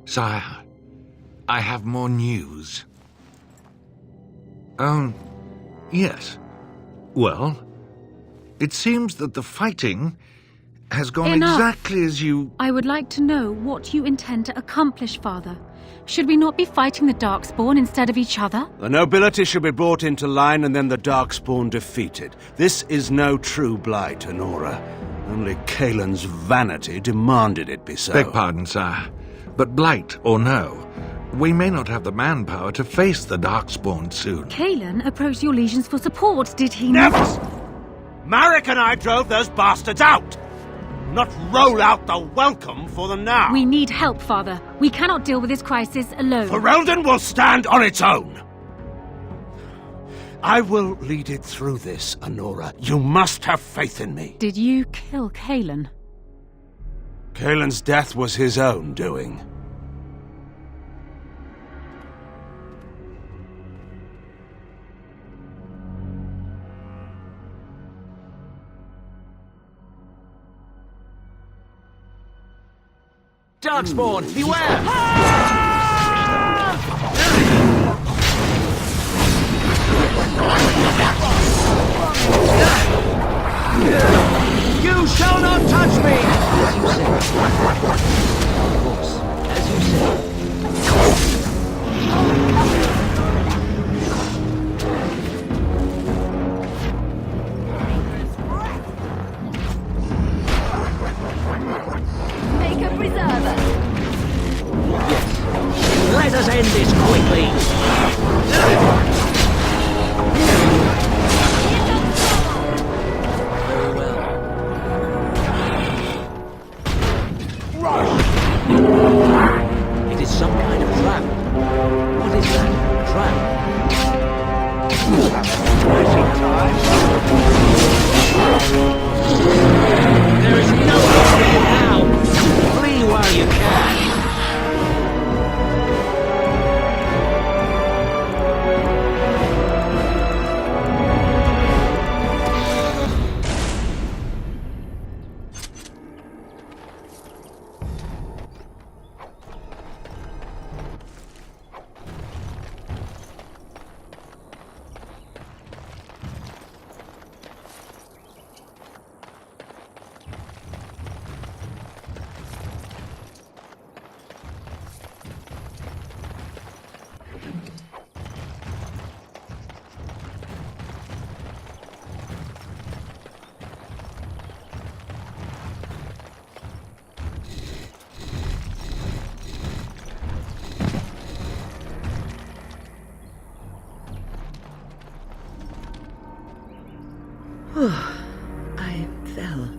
Sire, I have more news. Yes. Well, it seems that the fighting has gone exactly as you... I would like to know what you intend to accomplish, Father. Should we not be fighting the Darkspawn instead of each other? The nobility should be brought into line and then the Darkspawn defeated. This is no true blight, Honora. Only Kaelin's vanity demanded it be so. Beg pardon, sire. But blight or no, we may not have the manpower to face the Darkspawn soon. Kaelin approached your legions for support, did he not? Never! Marek and I drove those bastards out! Not roll out the welcome for them now! We need help, Father. We cannot deal with this crisis alone. Ferelden will stand on its own! I will lead it through this, Honora. You must have faith in me. Did you kill Kaelin? Kaelin's death was his own doing. Darkspawn, beware! You shall not touch me! As you say. Of course, as you say. Make a preserver. Yes. Let us end this quickly. Very well. It is some kind of trap. What is that? Trap? There is no escape now. Flee while you can. I fell.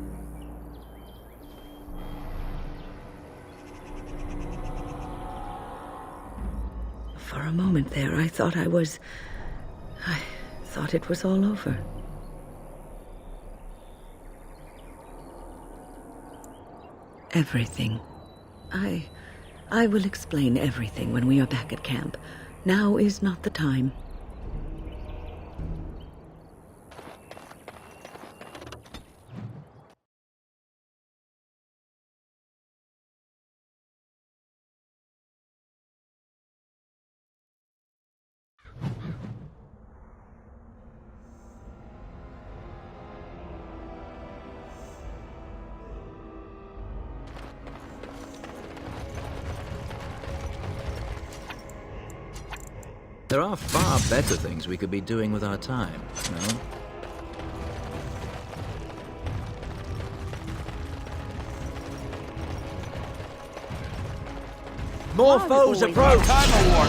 For a moment there, I thought I thought it was all over. Everything. I will explain everything when we are back at camp. Now is not the time. There are far better things we could be doing with our time, no? More foes approach! Time award!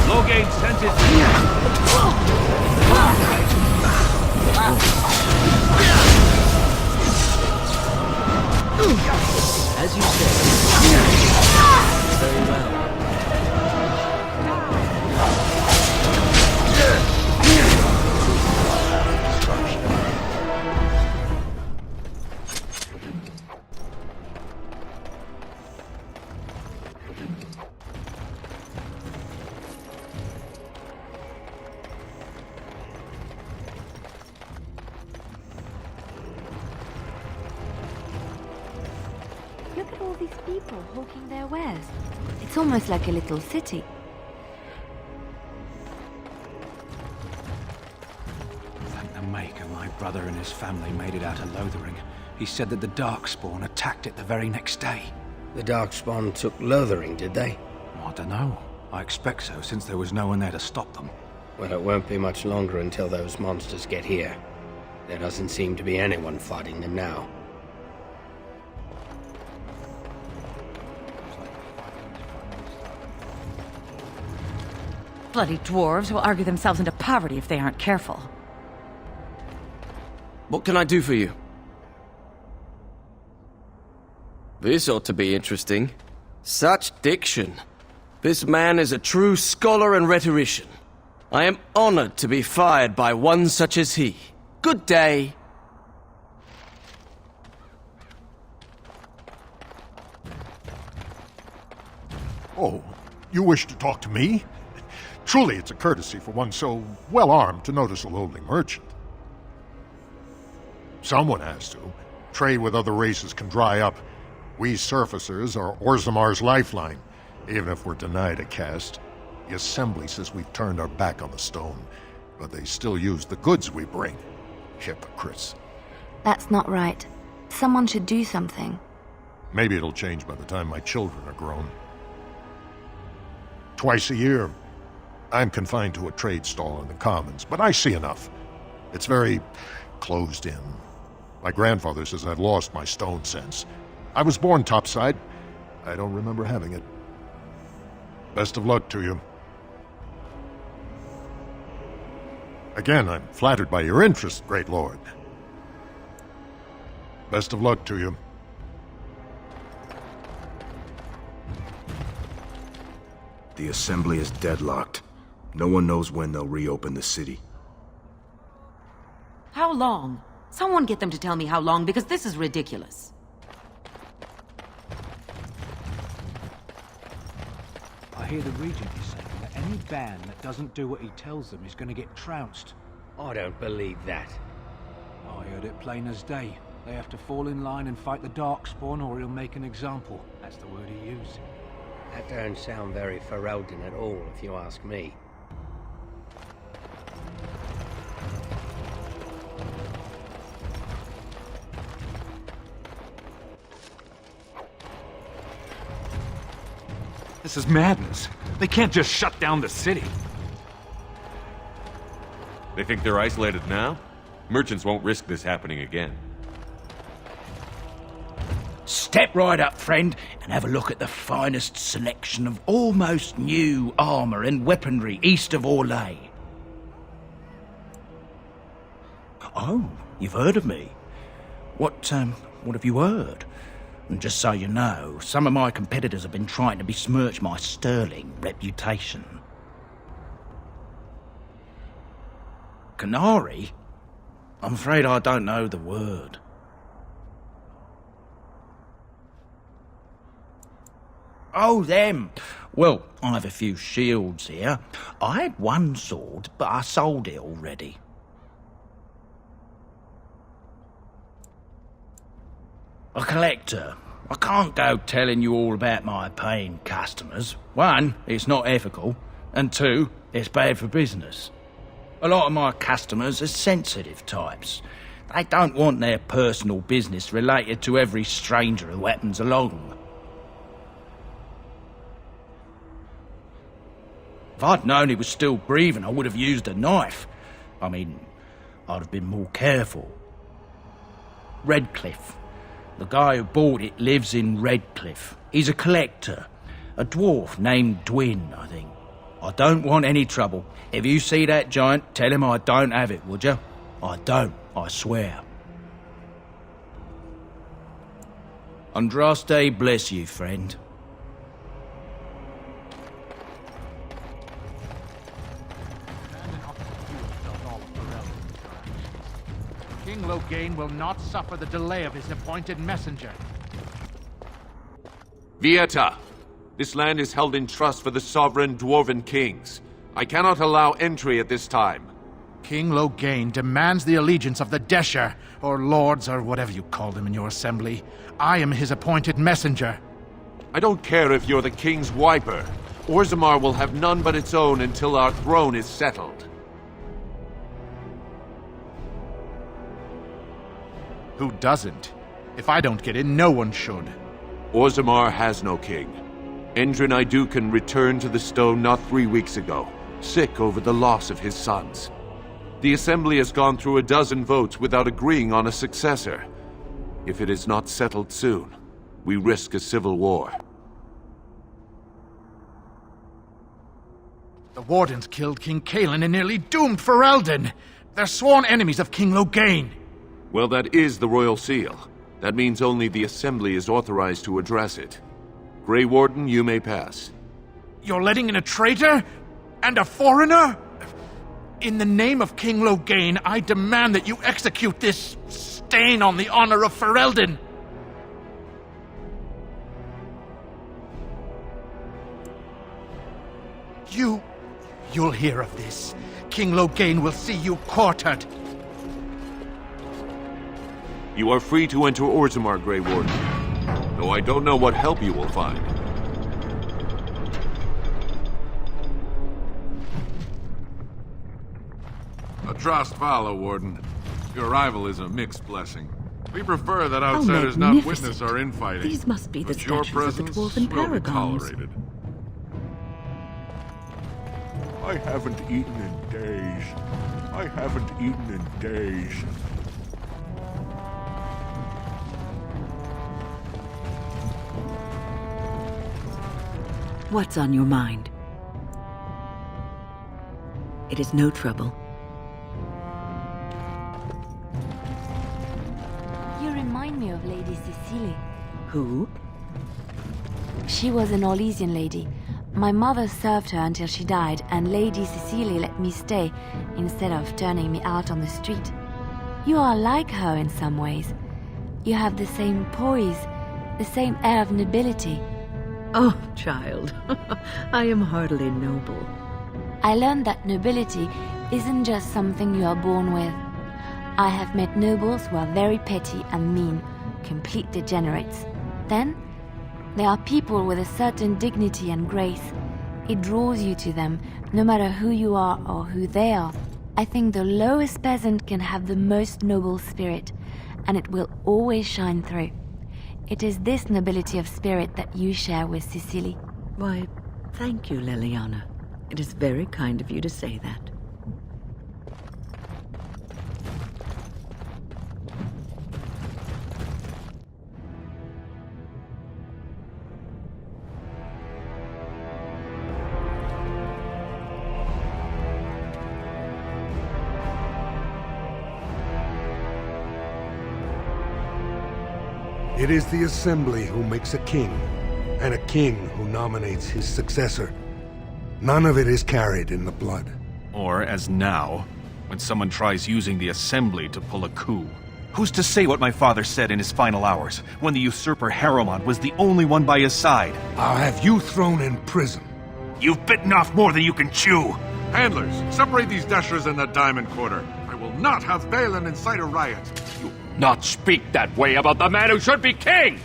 Logate sent it. As you say. Very well. these people hawking their wares? It's almost like a little city. Thank the Maker my brother and his family made it out of Lothering. He said that the Darkspawn attacked it the very next day. The Darkspawn took Lothering, did they? I don't know. I expect so, since there was no one there to stop them. Well, it won't be much longer until those monsters get here. There doesn't seem to be anyone fighting them now. Bloody dwarves will argue themselves into poverty if they aren't careful. What can I do for you? This ought to be interesting. Such diction. This man is a true scholar and rhetorician. I am honored to be fired by one such as he. Good day. Oh, you wish to talk to me? Truly, it's a courtesy for one so well-armed to notice a lowly merchant. Someone has to. Trade with other races can dry up. We surfacers are Orzammar's lifeline, even if we're denied a caste. The Assembly says we've turned our back on the stone, but they still use the goods we bring. Hypocrites. That's not right. Someone should do something. Maybe it'll change by the time my children are grown. Twice a year, I'm confined to a trade stall in the Commons, but I see enough. It's very closed in. My grandfather says I've lost my stone sense. I was born topside. I don't remember having it. Best of luck to you. Again, I'm flattered by your interest, great lord. Best of luck to you. The Assembly is deadlocked. No one knows when they'll reopen the city. How long? Someone get them to tell me how long, because this is ridiculous. I hear the Regent is saying that any band that doesn't do what he tells them is going to get trounced. I don't believe that. I heard it plain as day. They have to fall in line and fight the Darkspawn or he'll make an example. That's the word he used. That don't sound very Ferelden at all, if you ask me. This is madness. They can't just shut down the city. They think they're isolated now? Merchants won't risk this happening again. Step right up, friend, and have a look at the finest selection of almost new armor and weaponry east of Orlais. Oh, you've heard of me. What have you heard? And just so you know, some of my competitors have been trying to besmirch my sterling reputation. Canary? I'm afraid I don't know the word. Oh, them. Well, I have a few shields here. I had one sword, but I sold it already. A collector. I can't go telling you all about my paying customers. One, it's not ethical, and two, it's bad for business. A lot of my customers are sensitive types. They don't want their personal business related to every stranger who happens along. If I'd known he was still breathing, I would have used a knife. I mean, I'd have been more careful. Redcliffe. The guy who bought it lives in Redcliffe. He's a collector. A dwarf named Dwin, I think. I don't want any trouble. If you see that giant, tell him I don't have it, would you? I don't, I swear. Andraste bless you, friend. King Loghain will not suffer the delay of his appointed messenger. Vieta! This land is held in trust for the sovereign dwarven kings. I cannot allow entry at this time. King Loghain demands the allegiance of the Desher, or lords, or whatever you call them in your assembly. I am his appointed messenger. I don't care if you're the king's wiper. Orzammar will have none but its own until our throne is settled. Who doesn't? If I don't get in, no one should. Orzammar has no king. Endrin Idukan returned to the stone not 3 weeks ago, sick over the loss of his sons. The Assembly has gone through a dozen votes without agreeing on a successor. If it is not settled soon, we risk a civil war. The Wardens killed King Cailan and nearly doomed Ferelden. They're sworn enemies of King Loghain. Well, that is the Royal Seal. That means only the Assembly is authorized to address it. Grey Warden, you may pass. You're letting in a traitor? And a foreigner? In the name of King Loghain, I demand that you execute this stain on the honor of Ferelden. You'll hear of this. King Loghain will see you quartered. You are free to enter Orzammar, Grey Warden, though I don't know what help you will find. A trust follow, Warden. Your arrival is a mixed blessing. We prefer that outsiders not witness our infighting. These must be the but your statues of the presence dwarven will be paragons. tolerated. I haven't eaten in days. I haven't eaten in days. What's on your mind? It is no trouble. You remind me of Lady Cecily. Who? She was an Orlesian lady. My mother served her until she died, and Lady Cecily let me stay instead of turning me out on the street. You are like her in some ways. You have the same poise, the same air of nobility. Oh, child, I am hardly noble. I learned that nobility isn't just something you are born with. I have met nobles who are very petty and mean, complete degenerates. Then, there are people with a certain dignity and grace. It draws you to them, no matter who you are or who they are. I think the lowest peasant can have the most noble spirit, and it will always shine through. It is this nobility of spirit that you share with Cecily. Why, thank you, Liliana. It is very kind of you to say that. It is the Assembly who makes a king, and a king who nominates his successor. None of it is carried in the blood. Or, as now, when someone tries using the Assembly to pull a coup. Who's to say what my father said in his final hours, when the usurper Harrowmont was the only one by his side? I'll have you thrown in prison. You've bitten off more than you can chew! Handlers, separate these dashers in the Diamond Quarter. I will not have Balin incite a riot. You not speak that way about the man who should be king!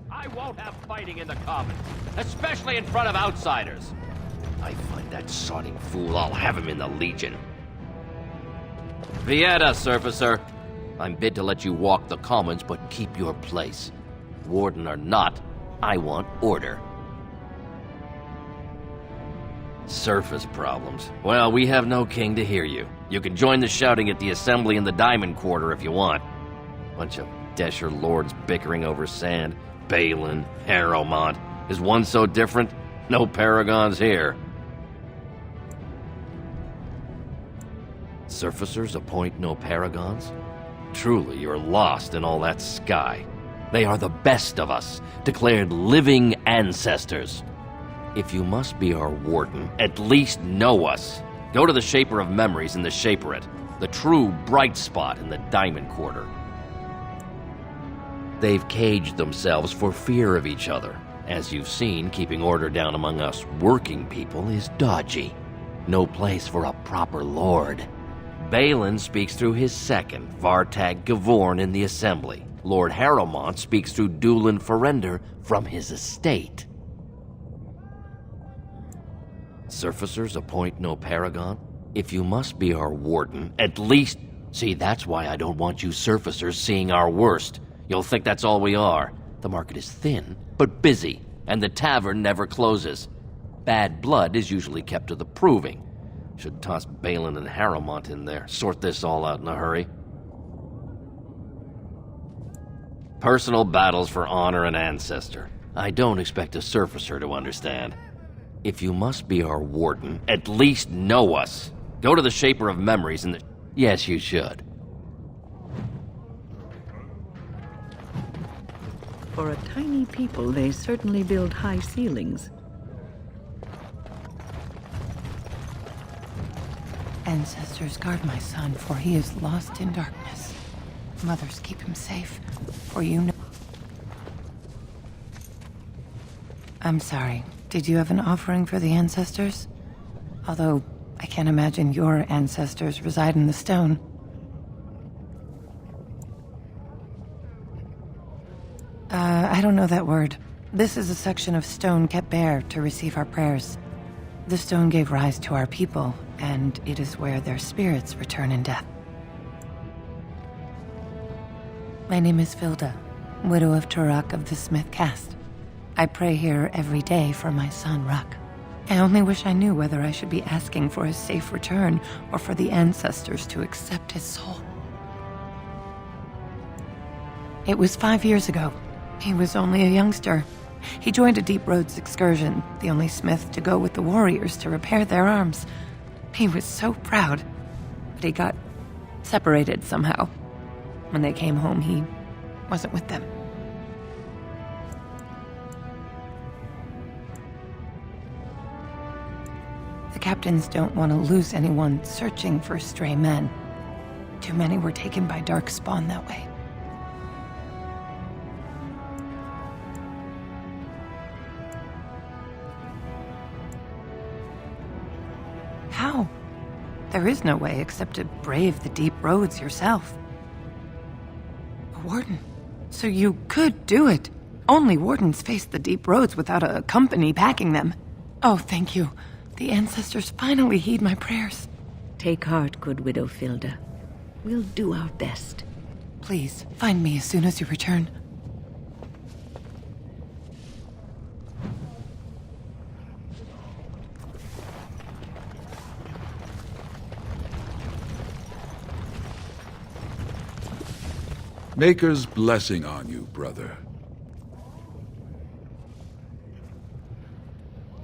I won't have fighting in the Commons, especially in front of outsiders. I find that sodding fool, I'll have him in the Legion. Vieta, Surfacer. I'm bid to let you walk the Commons, but keep your place. Warden or not, I want order. Surface problems. Well, we have no king to hear you. You can join the shouting at the Assembly in the Diamond Quarter if you want. Bunch of Desher lords bickering over sand. Balin, Harrowmont. Is one so different? No paragons here. Surfacers appoint no paragons? Truly, you're lost in all that sky. They are the best of us, declared living ancestors. If you must be our warden, at least know us. Go to the Shaper of Memories in the Shaperate, the true bright spot in the Diamond Quarter. they've caged themselves for fear of each other. As you've seen, keeping order down among us working people is dodgy. No place for a proper lord. Balin speaks through his second, Vartag Gavorn, in the Assembly. Lord Harrowmont speaks through Dulin Ferender from his estate. Surfacers appoint no paragon? If you must be our warden, at least... See, that's why I don't want you surfacers seeing our worst. You'll think that's all we are. The market is thin, but busy, and the tavern never closes. Bad blood is usually kept to the proving. Should toss Balin and Harrowmont in there, sort this all out in a hurry. Personal battles for honor and ancestor. I don't expect a surfacer to understand. If you must be our warden, at least know us. Go to the Shaper of Memories and... Yes, you should. For a tiny people, they certainly build high ceilings. Ancestors, guard my son, for he is lost in darkness. Mothers, keep him safe, for you know... I'm sorry. Did you have an offering for the ancestors? Although, I can't imagine your ancestors reside in the stone. I don't know that word. This is a section of stone kept bare to receive our prayers. The stone gave rise to our people, and it is where their spirits return in death. My name is Filda, widow of Turak of the Smith caste. I pray here every day for my son, Ruck. I only wish I knew whether I should be asking for his safe return or for the ancestors to accept his soul. It was 5 years ago. He was only a youngster. He joined a Deep Roads excursion, the only smith to go with the warriors to repair their arms. He was so proud, but he got separated somehow. When they came home, he wasn't with them. The captains don't want to lose anyone searching for stray men. Too many were taken by Darkspawn that way. How? There is no way except to brave the deep roads yourself. A warden? So you could do it. Only wardens face the deep roads without a company backing them. Oh, thank you. The ancestors finally heed my prayers. Take heart, good Widow Filda. We'll do our best. Please, find me as soon as you return. Maker's blessing on you, brother.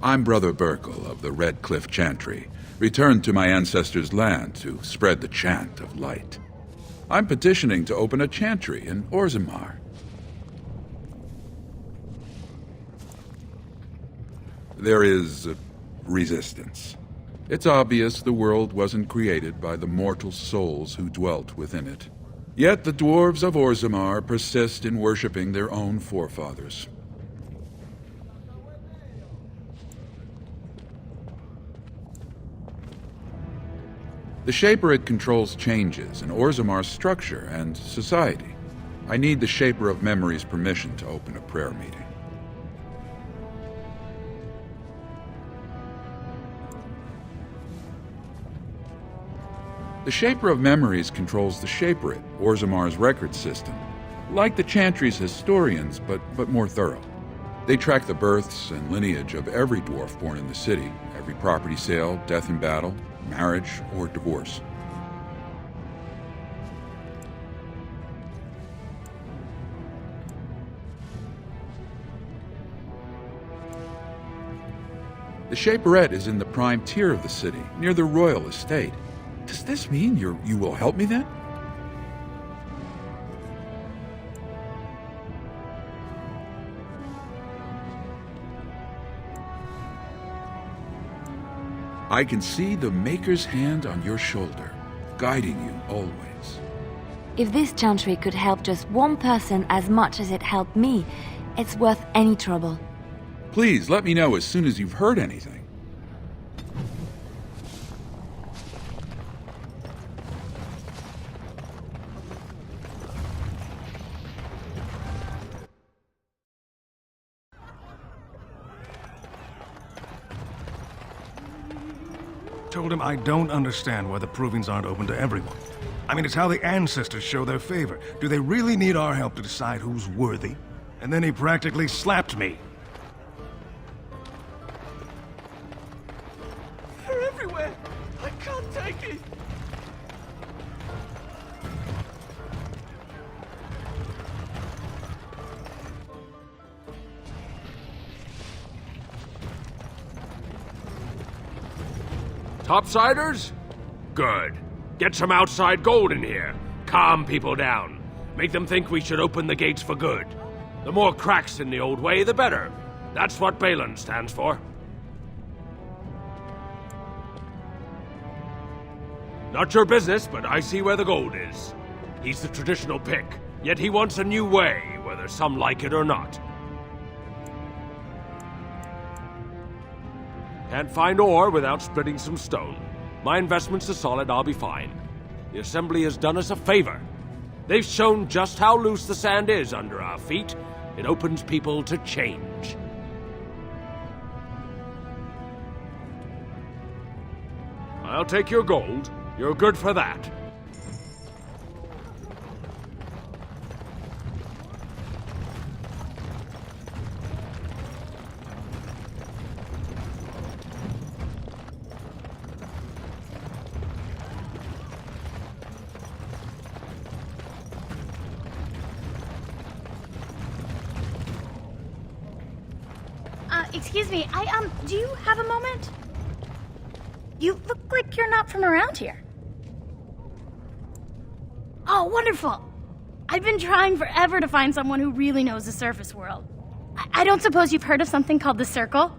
I'm Brother Burkle of the Red Cliff Chantry, returned to my ancestors' land to spread the chant of light. I'm petitioning to open a chantry in Orzammar. There is resistance. It's obvious the world wasn't created by the mortal souls who dwelt within it. Yet the dwarves of Orzammar persist in worshipping their own forefathers. The Shaperate controls changes in Orzammar's structure and society. I need the Shaper of Memory's permission to open a prayer meeting. The Shaper of Memories controls the Shaperate, Orzammar's record system. Like the Chantry's historians, but more thorough. They track the births and lineage of every dwarf born in the city, every property sale, death in battle, marriage, or divorce. The Shaperette is in the prime tier of the city, near the royal estate. Does this mean you will help me then? I can see the Maker's hand on your shoulder, guiding you always. If this chantry could help just one person as much as it helped me, it's worth any trouble. Please let me know as soon as you've heard anything. Told him I don't understand why the provings aren't open to everyone. I mean, it's how the ancestors show their favor. Do they really need our help to decide who's worthy? And then he practically slapped me. They're everywhere! I can't take it! Topsiders? Good. Get some outside gold in here. Calm people down. Make them think we should open the gates for good. The more cracks in the old way, the better. That's what Balin stands for. Not your business, but I see where the gold is. He's the traditional pick, yet he wants a new way, whether some like it or not. Can't find ore without splitting some stone. My investments are solid, I'll be fine. The Assembly has done us a favor. They've shown just how loose the sand is under our feet. It opens people to change. I'll take your gold. You're good for that. Excuse me, do you have a moment? You look like you're not from around here. Oh, wonderful! I've been trying forever to find someone who really knows the surface world. I don't suppose you've heard of something called the Circle?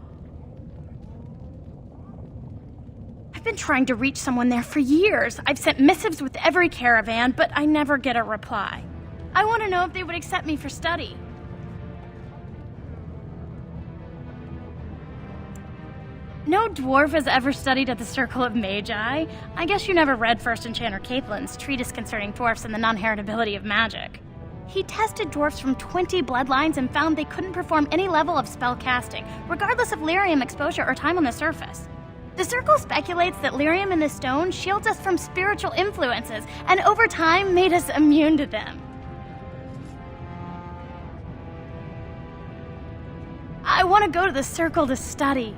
I've been trying to reach someone there for years. I've sent missives with every caravan, but I never get a reply. I want to know if they would accept me for study. No dwarf has ever studied at the Circle of Magi. I guess you never read First Enchanter Caitlin's treatise concerning dwarfs and the non-heritability of magic. He tested dwarfs from 20 bloodlines and found they couldn't perform any level of spell casting, regardless of lyrium exposure or time on the surface. The Circle speculates that lyrium in the stone shields us from spiritual influences, and over time made us immune to them. I want to go to the Circle to study.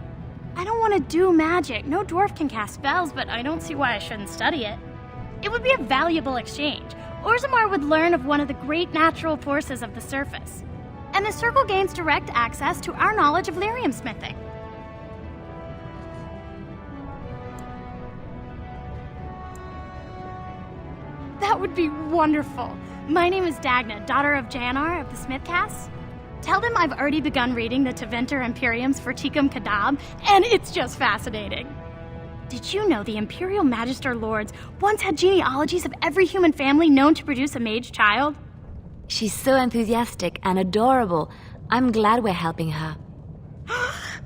I don't want to do magic. No dwarf can cast spells, but I don't see why I shouldn't study it. It would be a valuable exchange. Orzammar would learn of one of the great natural forces of the surface. And the Circle gains direct access to our knowledge of lyrium smithing. That would be wonderful. My name is Dagna, daughter of Janar of the Smithcasts. Tell them I've already begun reading the Tevinter Imperium's Verticum Kadab, and it's just fascinating. Did you know the Imperial Magister Lords once had genealogies of every human family known to produce a mage child? She's so enthusiastic and adorable. I'm glad we're helping her.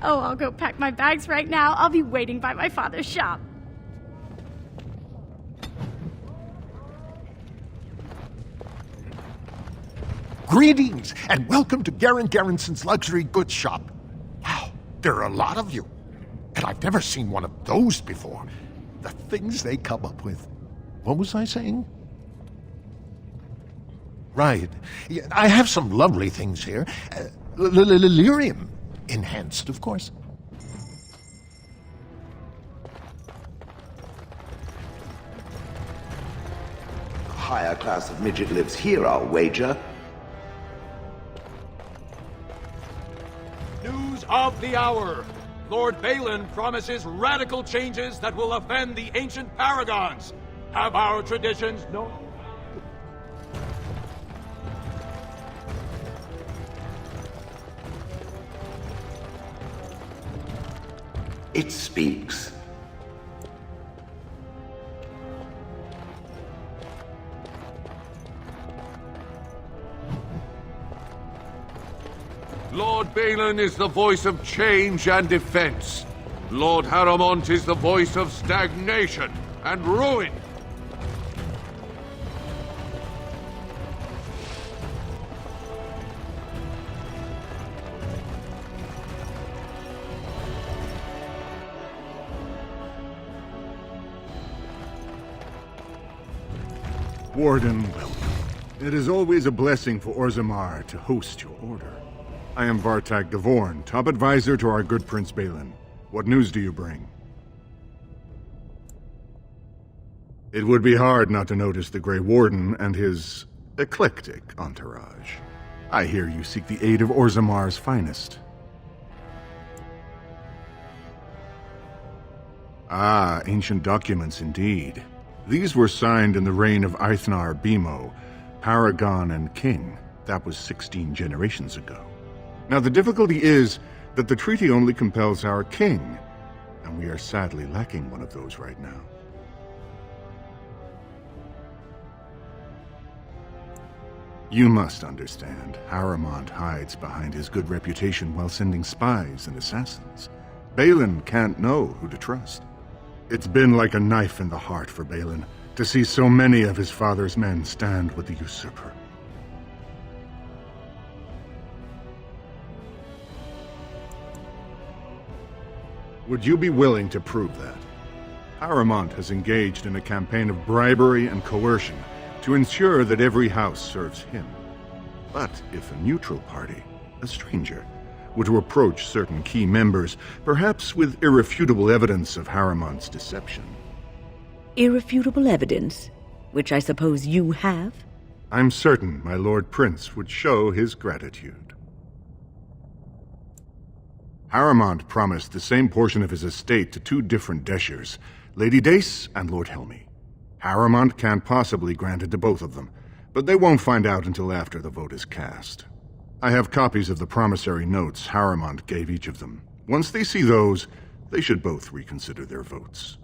Oh, I'll go pack my bags right now. I'll be waiting by my father's shop. Greetings, and welcome to Garen Garrison's luxury goods shop. Wow, there are a lot of you. And I've never seen one of those before. The things they come up with. What was I saying? Right. Yeah, I have some lovely things here. Lyrium enhanced, of course. A higher class of midget lives here, I'll wager. News of the hour. Lord Balin promises radical changes that will offend the ancient paragons. Have our traditions no... It speaks. Lord Balin is the voice of change and defense. Lord Harrowmont is the voice of stagnation and ruin. Warden, welcome. It is always a blessing for Orzammar to host your order. I am Vartag Devorn, top advisor to our good Prince Balin. What news do you bring? It would be hard not to notice the Grey Warden and his eclectic entourage. I hear you seek the aid of Orzammar's finest. Ah, ancient documents indeed. These were signed in the reign of Eithnar Bimo, Paragon and King. That was 16 generations ago. Now the difficulty is that the treaty only compels our king, and we are sadly lacking one of those right now. You must understand, Harrowmont hides behind his good reputation while sending spies and assassins. Balin can't know who to trust. It's been like a knife in the heart for Balin to see so many of his father's men stand with the usurper. Would you be willing to prove that? Harrowmont has engaged in a campaign of bribery and coercion to ensure that every house serves him. But if a neutral party, a stranger, were to approach certain key members, perhaps with irrefutable evidence of Harrowmont's deception. Irrefutable evidence, which I suppose you have? I'm certain my Lord Prince would show his gratitude. Harrowmont promised the same portion of his estate to two different Deshers, Lady Dace and Lord Helmy. Harrowmont can't possibly grant it to both of them, but they won't find out until after the vote is cast. I have copies of the promissory notes Harrowmont gave each of them. Once they see those, they should both reconsider their votes.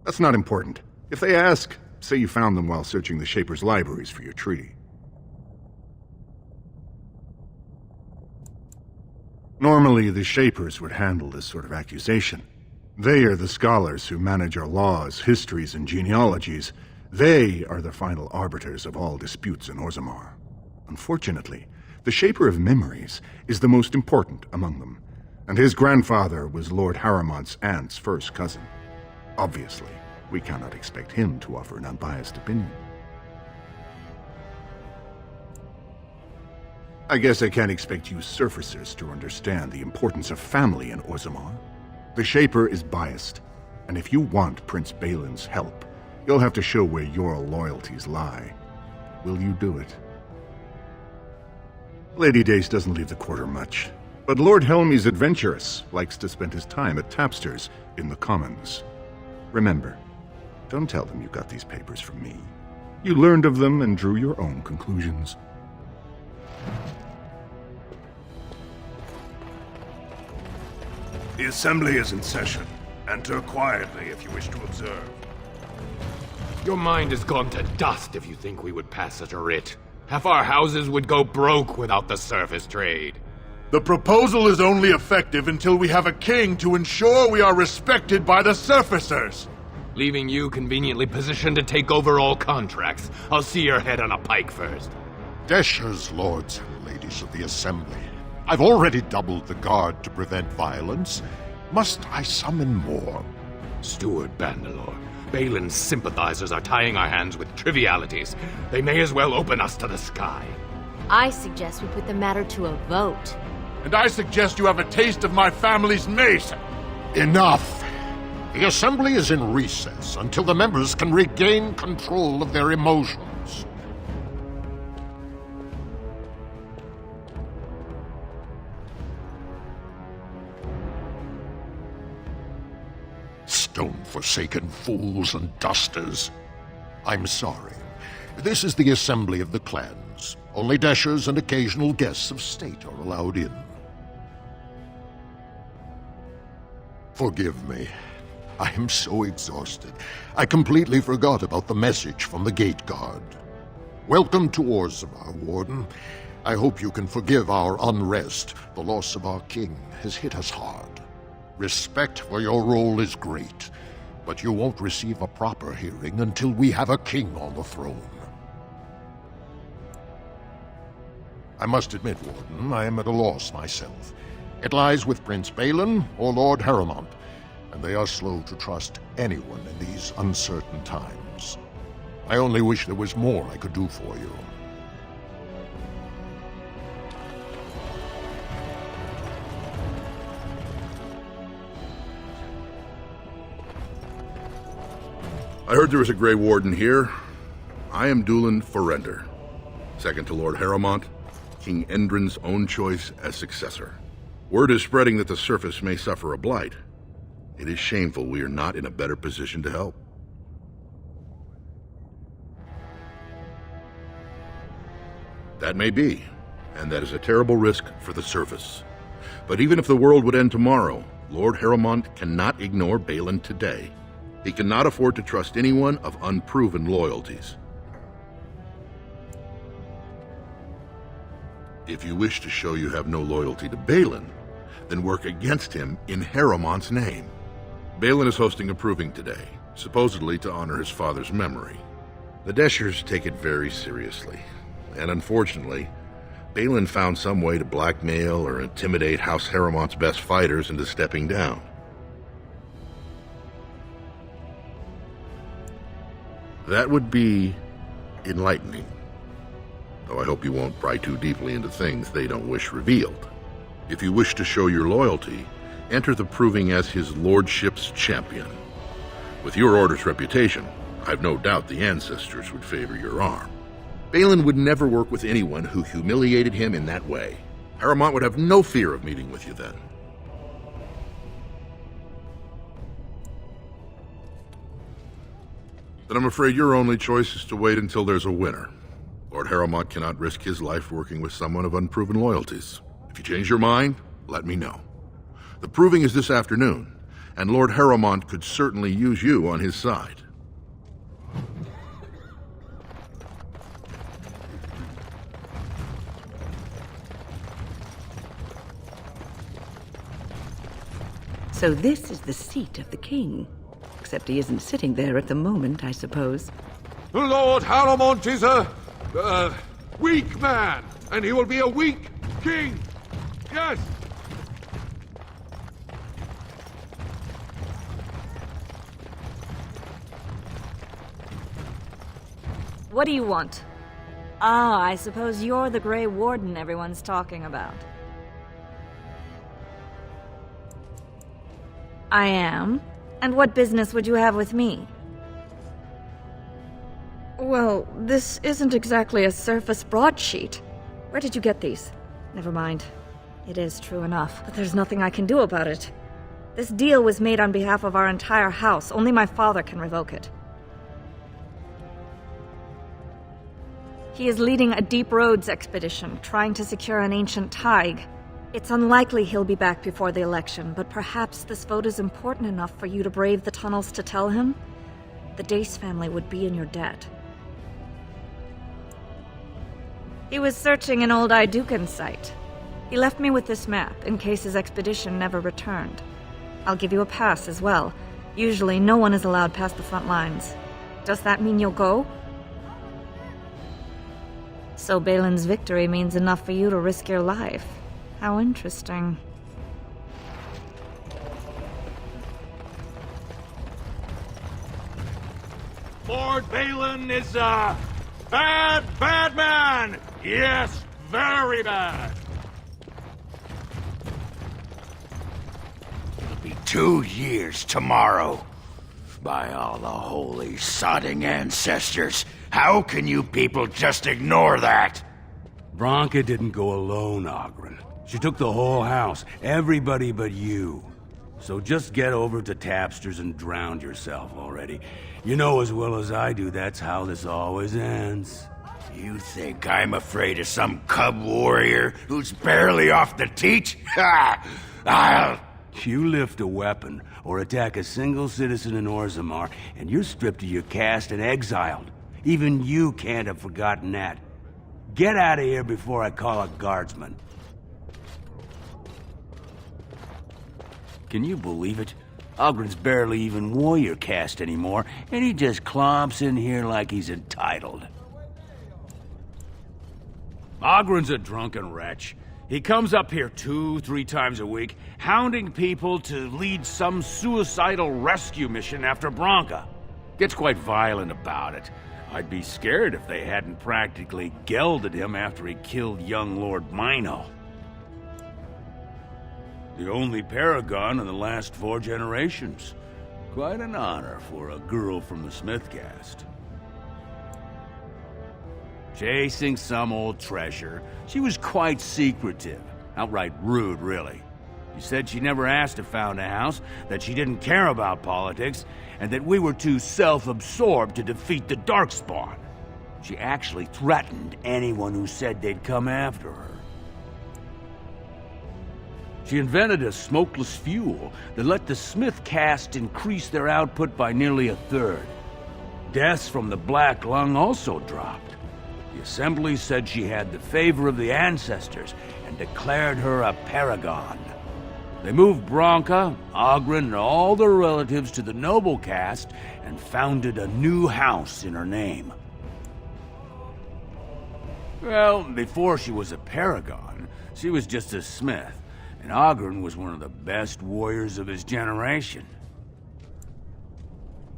That's not important. If they ask, say you found them while searching the Shaper's libraries for your treaty. Normally, the Shapers would handle this sort of accusation. They are the scholars who manage our laws, histories, and genealogies. They are the final arbiters of all disputes in Orzammar. Unfortunately, the Shaper of Memories is the most important among them, and his grandfather was Lord Harrowmont's aunt's first cousin. Obviously, we cannot expect him to offer an unbiased opinion. I guess I can't expect you surfacers to understand the importance of family in Orzammar. The Shaper is biased, and if you want Prince Balin's help, you'll have to show where your loyalties lie. Will you do it? Lady Dace doesn't leave the quarter much, but Lord Helmy's adventurous, likes to spend his time at tapsters in the Commons. Remember, don't tell them you got these papers from me. You learned of them and drew your own conclusions. The Assembly is in session. Enter quietly if you wish to observe. Your mind has gone to dust if you think we would pass such a writ. Half our houses would go broke without the surface trade. The proposal is only effective until we have a king to ensure we are respected by the surfacers. Leaving you conveniently positioned to take over all contracts. I'll see your head on a pike first. Deshers, lords and ladies of the Assembly. I've already doubled the guard to prevent violence. Must I summon more? Steward Bandalore, Balin's sympathizers are tying our hands with trivialities. They may as well open us to the sky. I suggest we put the matter to a vote. And I suggest you have a taste of my family's mace. Enough! The Assembly is in recess until the members can regain control of their emotions. Stone-forsaken fools and dusters. I'm sorry. This is the Assembly of the Clans. Only Deshers and occasional guests of state are allowed in. Forgive me. I am so exhausted. I completely forgot about the message from the gate guard. Welcome to Orzammar, Warden. I hope you can forgive our unrest. The loss of our king has hit us hard. Respect for your role is great, but you won't receive a proper hearing until we have a king on the throne. I must admit, Warden, I am at a loss myself. It lies with Prince Balin or Lord Harrowmont, and they are slow to trust anyone in these uncertain times. I only wish there was more I could do for you. I heard there was a Grey Warden here. I am Dulin Forrender, second to Lord Harrowmont, King Endrin's own choice as successor. Word is spreading that the surface may suffer a blight. It is shameful we are not in a better position to help. That may be, and that is a terrible risk for the surface. But even if the world would end tomorrow, Lord Harrowmont cannot ignore Balin today. He cannot afford to trust anyone of unproven loyalties. If you wish to show you have no loyalty to Balin, then work against him in Harrowmont's name. Balin is hosting a proving today, supposedly to honor his father's memory. The Deshers take it very seriously, and unfortunately, Balin found some way to blackmail or intimidate House Harrowmont's best fighters into stepping down. That would be enlightening, though I hope you won't pry too deeply into things they don't wish revealed. If you wish to show your loyalty, enter the proving as his lordship's champion. With your order's reputation, I've no doubt the ancestors would favor your arm. Balin would never work with anyone who humiliated him in that way. Harrowmont would have no fear of meeting with you then. Then I'm afraid your only choice is to wait until there's a winner. Lord Harrowmont cannot risk his life working with someone of unproven loyalties. If you change your mind, let me know. The proving is this afternoon, and Lord Harrowmont could certainly use you on his side. So this is the seat of the king. Except he isn't sitting there at the moment, I suppose. Lord Harrowmont is a weak man, and he will be a weak king. Yes. What do you want? Ah, I suppose you're the Grey Warden everyone's talking about. I am. And what business would you have with me? Well, this isn't exactly a surface broadsheet. Where did you get these? Never mind. It is true enough, but there's nothing I can do about it. This deal was made on behalf of our entire house. Only my father can revoke it. He is leading a Deep Roads expedition, trying to secure an ancient thaig. It's unlikely he'll be back before the election, but perhaps this vote is important enough for you to brave the tunnels to tell him? The Dace family would be in your debt. He was searching an old Idukan site. He left me with this map, in case his expedition never returned. I'll give you a pass as well. Usually, no one is allowed past the front lines. Does that mean you'll go? So Balin's victory means enough for you to risk your life. How interesting. Lord Balin is a bad man! Yes, very bad! It'll be 2 years tomorrow. By all the holy sodding ancestors, how can you people just ignore that? Bronca didn't go alone, Ogren. She took the whole house, everybody but you. So just get over to Tapster's and drown yourself already. You know as well as I do that's how this always ends. You think I'm afraid of some cub warrior who's barely off the teat? Ha! You lift a weapon or attack a single citizen in Orzammar, and you're stripped of your caste and exiled. Even you can't have forgotten that. Get out of here before I call a guardsman. Can you believe it? Ogren's barely even warrior caste anymore, and he just clomps in here like he's entitled. Ogren's a drunken wretch. He comes up here 2-3 times a week, hounding people to lead some suicidal rescue mission after Branka. Gets quite violent about it. I'd be scared if they hadn't practically gelded him after he killed young Lord Mino. The only paragon in the last 4 generations. Quite an honor for a girl from the Smith caste. Chasing some old treasure, she was quite secretive. Outright rude, really. She said she never asked if found a house, that she didn't care about politics, and that we were too self-absorbed to defeat the Darkspawn. She actually threatened anyone who said they'd come after her. She invented a smokeless fuel that let the Smith caste increase their output by nearly 1/3. Deaths from the Black Lung also dropped. The Assembly said she had the favor of the ancestors and declared her a paragon. They moved Branka, Ogren, and all their relatives to the noble caste and founded a new house in her name. Well, before she was a paragon, she was just a smith, and Ogren was one of the best warriors of his generation.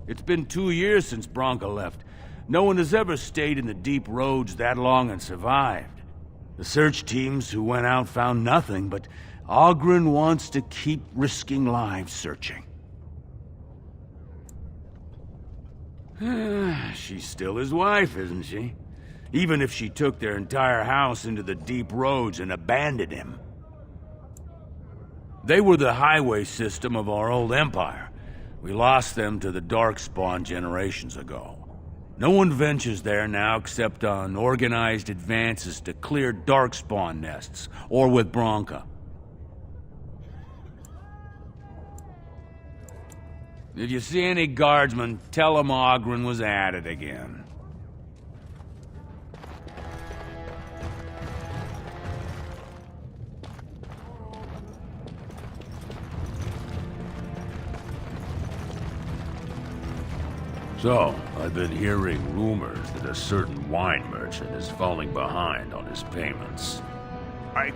It's been 2 years since Branka left. No one has ever stayed in the deep roads that long and survived. The search teams who went out found nothing, but Ogren wants to keep risking lives searching. She's still his wife, isn't she? Even if she took their entire house into the deep roads and abandoned him. They were the highway system of our old empire. We lost them to the Darkspawn generations ago. No one ventures there now except on organized advances to clear Darkspawn nests, or with Branka. If you see any guardsmen, tell them Ogren was at it again. So, I've been hearing rumors that a certain wine merchant is falling behind on his payments. I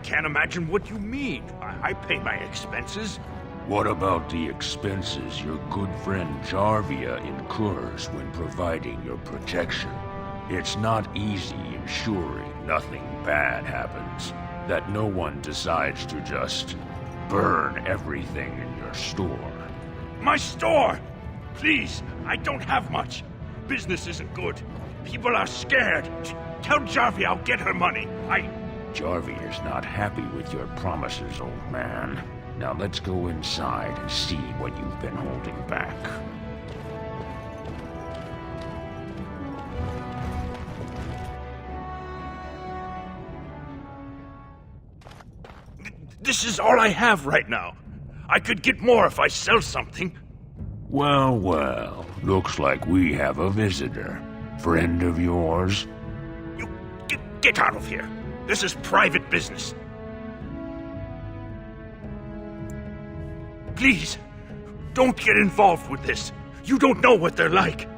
can't imagine what you mean. I pay my expenses. What about the expenses your good friend Jarvia incurs when providing your protection? It's not easy ensuring nothing bad happens, that no one decides to just burn everything in your store. My store! Please, I don't have much. Business isn't good. People are scared. Tell Jarvia I'll get her money. Jarvia's not happy with your promises, old man. Now let's go inside and see what you've been holding back. This is all I have right now. I could get more if I sell something. Well, well, looks like we have a visitor. Friend of yours? You get out of here. This is private business. Please, don't get involved with this. You don't know what they're like.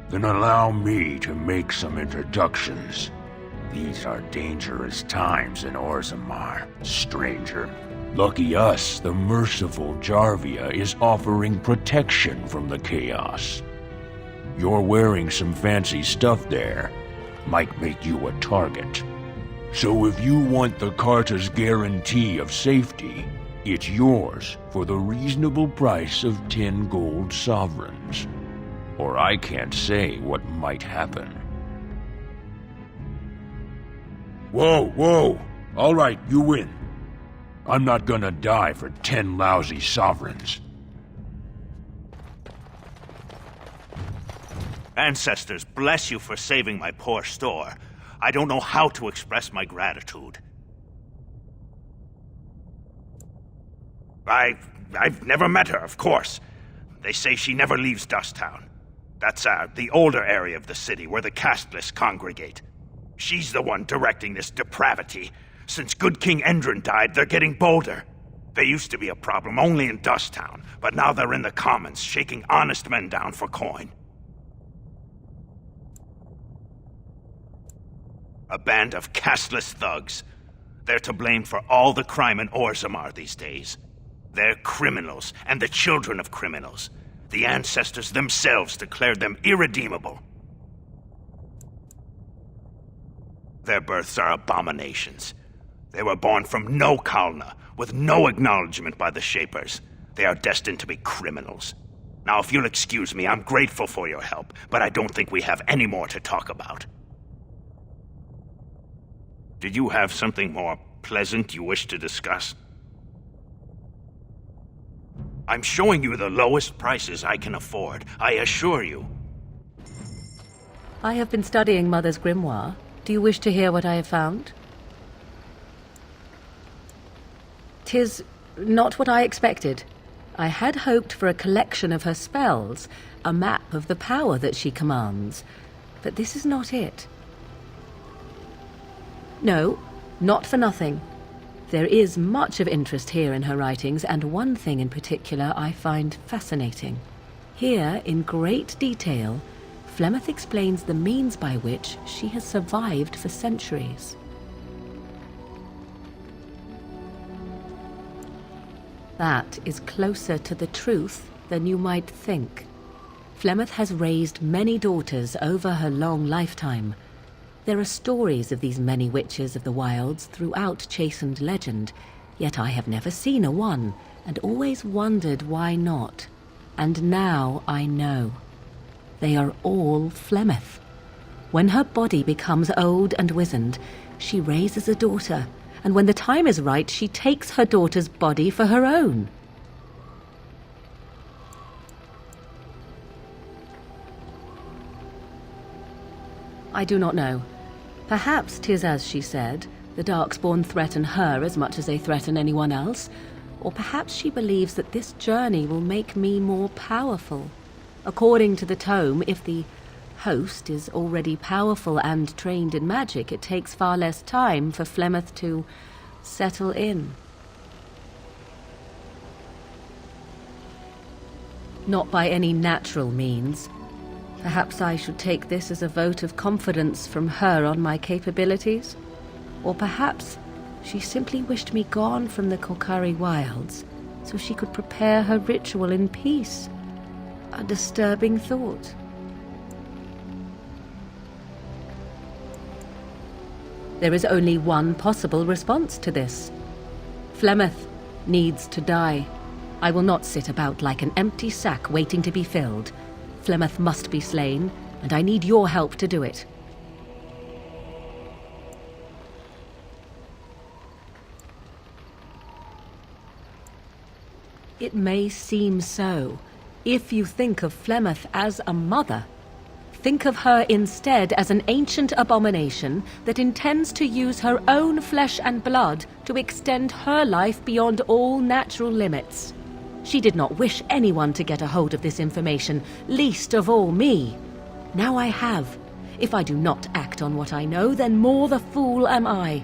Then allow me to make some introductions. These are dangerous times in Orzammar, stranger. Lucky us, the merciful Jarvia is offering protection from the chaos. You're wearing some fancy stuff there. Might make you a target. So if you want the Carta's guarantee of safety, it's yours for the reasonable price of 10 gold sovereigns. Or I can't say what might happen. Whoa, whoa! All right, you win. I'm not gonna die for 10 lousy sovereigns. Ancestors, bless you for saving my poor store. I don't know how to express my gratitude. I've never met her, of course. They say she never leaves Dusttown. That's the older area of the city where the casteless congregate. She's the one directing this depravity. Since good King Endrin died, they're getting bolder. They used to be a problem only in Dusttown, but now they're in the commons, shaking honest men down for coin. A band of casteless thugs. They're to blame for all the crime in Orzammar these days. They're criminals, and the children of criminals. The ancestors themselves declared them irredeemable. Their births are abominations. They were born from no Kalna, with no acknowledgement by the Shapers. They are destined to be criminals. Now, if you'll excuse me, I'm grateful for your help, but I don't think we have any more to talk about. Did you have something more pleasant you wish to discuss? I'm showing you the lowest prices I can afford, I assure you. I have been studying Mother's grimoire. Do you wish to hear what I have found? 'Tis not what I expected. I had hoped for a collection of her spells, a map of the power that she commands, but this is not it. No, not for nothing. There is much of interest here in her writings, and one thing in particular I find fascinating. Here, in great detail, Flemeth explains the means by which she has survived for centuries. That is closer to the truth than you might think. Flemeth has raised many daughters over her long lifetime. There are stories of these many witches of the wilds throughout chastened legend, yet I have never seen a one, and always wondered why not. And now I know. They are all Flemeth. When her body becomes old and wizened, she raises a daughter, and when the time is right, she takes her daughter's body for her own. I do not know. Perhaps 'tis as she said, the Darkspawn threaten her as much as they threaten anyone else, or perhaps she believes that this journey will make me more powerful. According to the tome, if the host is already powerful and trained in magic, it takes far less time for Flemeth to settle in. Not by any natural means. Perhaps I should take this as a vote of confidence from her on my capabilities? Or perhaps she simply wished me gone from the Kolkari wilds so she could prepare her ritual in peace. A disturbing thought. There is only one possible response to this. Flemeth needs to die. I will not sit about like an empty sack waiting to be filled. Flemeth must be slain, and I need your help to do it. It may seem so. If you think of Flemeth as a mother, think of her instead as an ancient abomination that intends to use her own flesh and blood to extend her life beyond all natural limits. She did not wish anyone to get a hold of this information, least of all me. Now I have. If I do not act on what I know, then more the fool am I.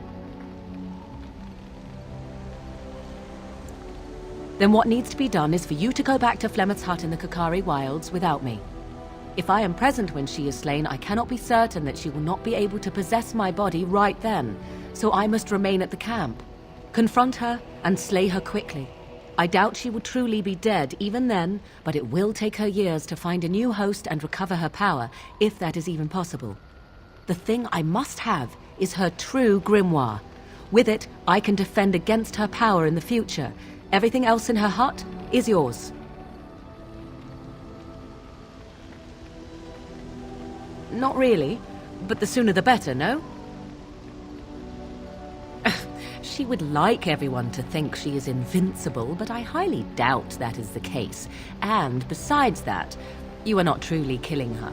Then what needs to be done is for you to go back to Flemeth's hut in the Kokari wilds without me. If I am present when she is slain, I cannot be certain that she will not be able to possess my body right then, so I must remain at the camp. Confront her and slay her quickly. I doubt she will truly be dead even then, but it will take her years to find a new host and recover her power, if that is even possible. The thing I must have is her true grimoire. With it, I can defend against her power in the future. Everything else in her hut is yours. Not really, but the sooner the better, no? She would like everyone to think she is invincible, but I highly doubt that is the case. And besides that, you are not truly killing her.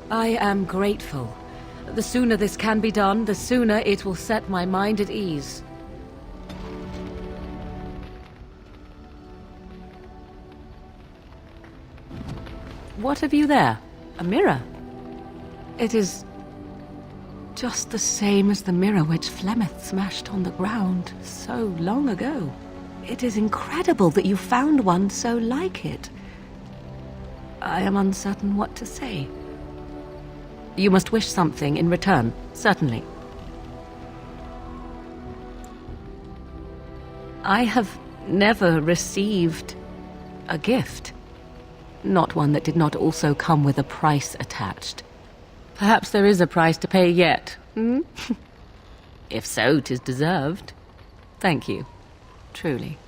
I am grateful. The sooner this can be done, the sooner it will set my mind at ease. What have you there? A mirror? It is just the same as the mirror which Flemeth smashed on the ground so long ago. It is incredible that you found one so like it. I am uncertain what to say. You must wish something in return, certainly. I have never received a gift. Not one that did not also come with a price attached. Perhaps there is a price to pay yet, hmm? If so, 'tis deserved. Thank you. Truly.